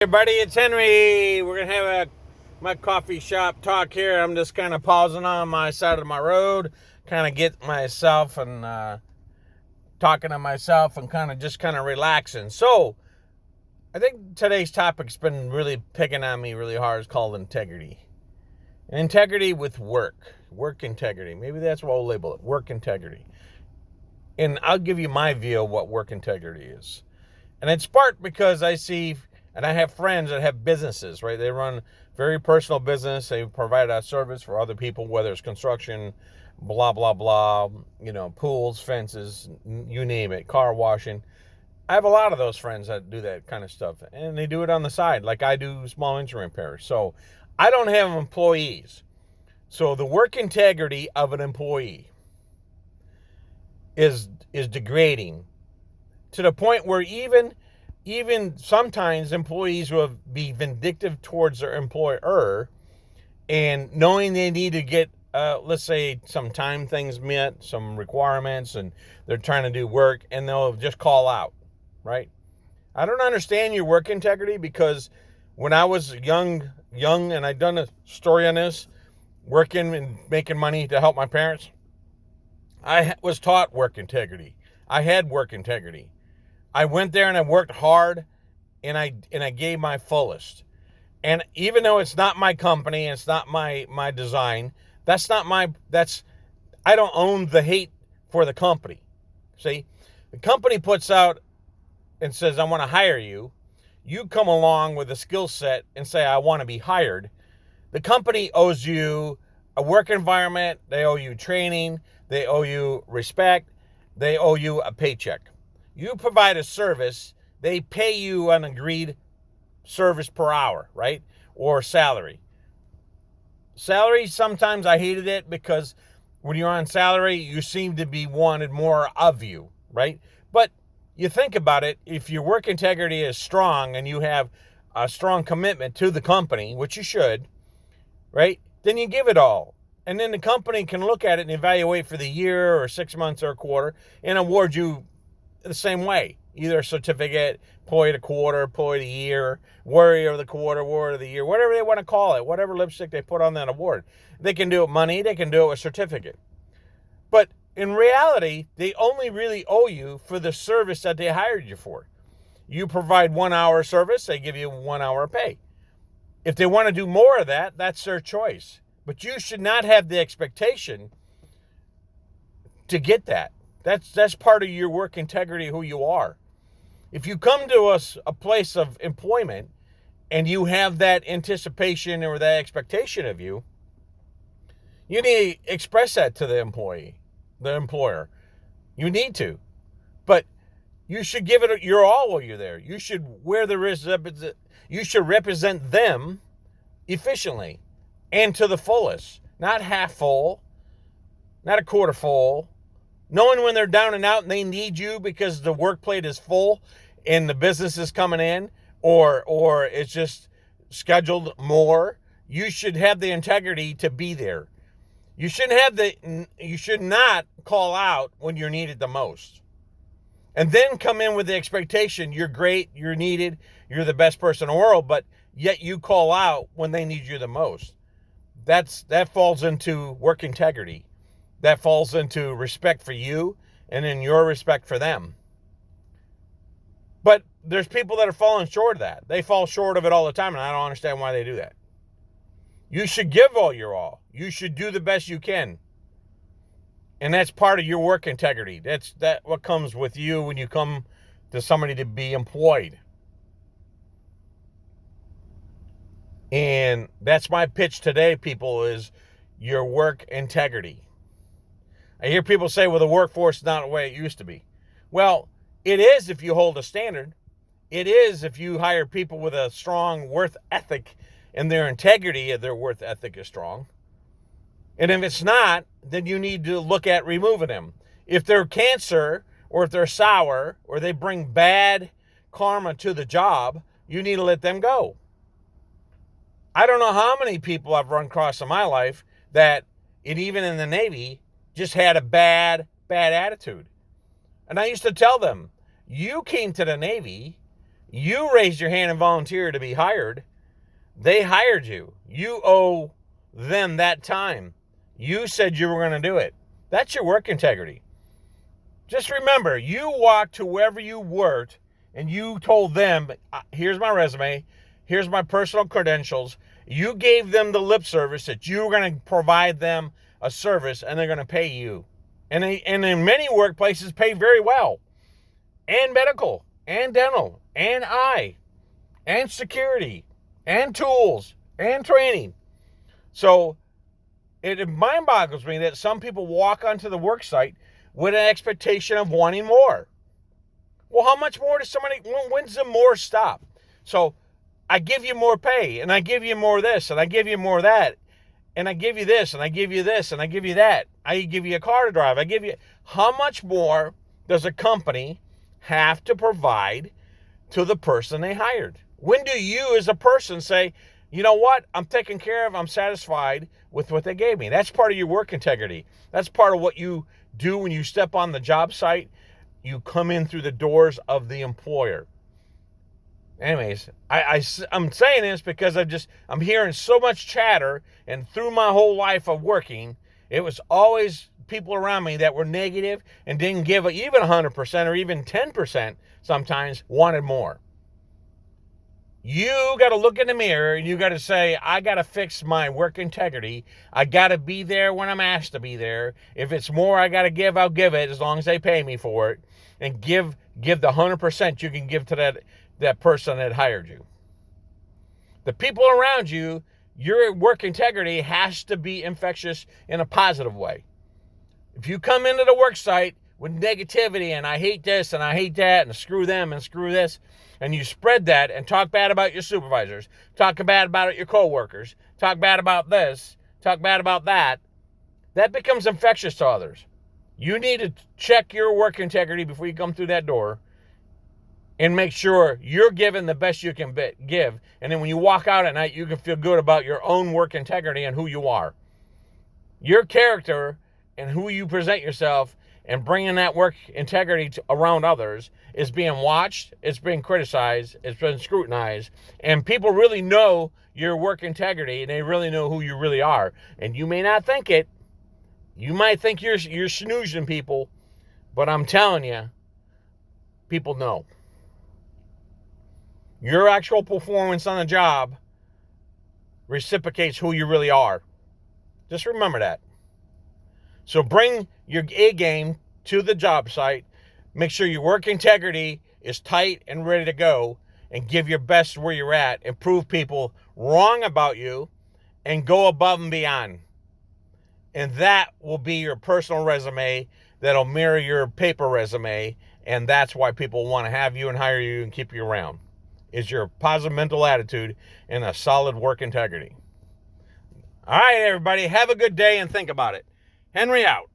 Hey buddy, it's Henry. We're gonna have my coffee shop talk here. I'm just kind of pausing on my side of my road, kind of get myself and talking to myself and kind of relaxing. So I think today's topic's been really picking on me really hard. It's called integrity. Integrity with work integrity. Maybe that's what we'll label it. Work integrity. And I'll give you my view of what work integrity is. And it's sparked because I see, and I have friends that have businesses, right? They run very personal business. They provide a service for other people, whether it's construction, blah, blah, blah, pools, fences, you name it, car washing. I have a lot of those friends that do that kind of stuff, and they do it on the side, like I do small engine repairs. So I don't have employees. So the work integrity of an employee is degrading to the point where even sometimes employees will be vindictive towards their employer, and knowing they need to get let's say some time things met, some requirements, and they're trying to do work, and they'll just call out, right? I don't understand your work integrity, because when I was young, and I've done a story on this, working and making money to help my parents, I was taught work integrity. I had work integrity. I went there and I worked hard, and I gave my fullest. And even though it's not my company, and it's not my design, that's I don't own the hate for the company. See, the company puts out and says, I want to hire you. You come along with a skill set and say, I want to be hired. The company owes you a work environment, they owe you training, they owe you respect, they owe you a paycheck. You provide a service, they pay you an agreed service per hour, right? Or salary. Salary, sometimes I hated it, because when you're on salary, you seem to be wanted more of you, right? But you think about it, if your work integrity is strong and you have a strong commitment to the company, which you should, right? Then you give it all. And then the company can look at it and evaluate for the year or 6 months or a quarter and award you the same way. Either a certificate, employee of the quarter, employee of the year, warrior of the quarter, warrior of the year, whatever they want to call it, whatever lipstick they put on that award. They can do it money, they can do it with certificate. But in reality, they only really owe you for the service that they hired you for. You provide 1 hour service, they give you 1 hour pay. If they want to do more of that, that's their choice. But you should not have the expectation to get that. That's part of your work integrity, who you are. If you come to a place of employment and you have that anticipation or that expectation of you, you need to express that to the employer. You need to. But you should give it your all while you're there. You should you should represent them efficiently and to the fullest, not half full, not a quarter full. Knowing when they're down and out and they need you because the work plate is full and the business is coming in, or it's just scheduled more, you should have the integrity to be there. You should not call out when you're needed the most. And then come in with the expectation you're great, you're needed, you're the best person in the world, but yet you call out when they need you the most. That falls into work integrity. That falls into respect for you and in your respect for them. But there's people that are falling short of that. They fall short of it all the time, and I don't understand why they do that. You should give all your all. You should do the best you can. And that's part of your work integrity. That's what comes with you when you come to somebody to be employed. And that's my pitch today, people, is your work integrity. I hear people say, well, the workforce is not the way it used to be. Well, it is if you hold a standard. It is if you hire people with a strong work ethic and their integrity of their work ethic is strong. And if it's not, then you need to look at removing them. If they're cancer, or if they're sour, or they bring bad karma to the job, you need to let them go. I don't know how many people I've run across in my life that, and even in the Navy, just had a bad attitude. And I used to tell them, you came to the Navy You raised your hand and volunteered to be hired. They hired you. You owe them that time. You said you were going to do it. That's your work integrity. Just remember, you walked to wherever you worked and you told them, here's my resume, here's my personal credentials. You gave them the lip service that you were going to provide them a service and they're going to pay you. And in many workplaces pay very well. And medical, and dental, and eye, and security, and tools, and training. So it mind boggles me that some people walk onto the work site with an expectation of wanting more. Well, how much more does somebody, when's the more stop? So I give you more pay, and I give you more this, and I give you more that, and I give you this, and I give you this, and I give you that. I give you a car to drive. I give you, how much more does a company have to provide to the person they hired? When do you as a person say, you know what, I'm taken care of, I'm satisfied with what they gave me? That's part of your work integrity. That's part of what you do when you step on the job site. You come in through the doors of the employer. Anyways, I'm saying this because I'm hearing so much chatter, and through my whole life of working, it was always people around me that were negative and didn't give even 100% or even 10% sometimes, wanted more. You got to look in the mirror and you got to say, I got to fix my work integrity. I got to be there when I'm asked to be there. If it's more I got to give, I'll give it as long as they pay me for it. And give the 100% you can give to that person that hired you. The people around you, your work integrity has to be infectious in a positive way. If you come into the work site with negativity and I hate this and I hate that and screw them and screw this, and you spread that and talk bad about your supervisors, talk bad about your coworkers, talk bad about this, talk bad about that, that becomes infectious to others. You need to check your work integrity before you come through that door and make sure you're giving the best you can give. And then when you walk out at night, you can feel good about your own work integrity and who you are. Your character and who you present yourself and bringing that work integrity around others is being watched, it's being criticized, it's been scrutinized, and people really know your work integrity and they really know who you really are. And you may not think it. You might think you're snoozing people, but I'm telling you, people know. Your actual performance on the job reciprocates who you really are. Just remember that. So bring your A game to the job site. Make sure your work integrity is tight and ready to go, and give your best where you're at and prove people wrong about you and go above and beyond. And that will be your personal resume that'll mirror your paper resume, and that's why people want to have you and hire you and keep you around, is your positive mental attitude and a solid work integrity. All right, everybody, have a good day and think about it. Henry out.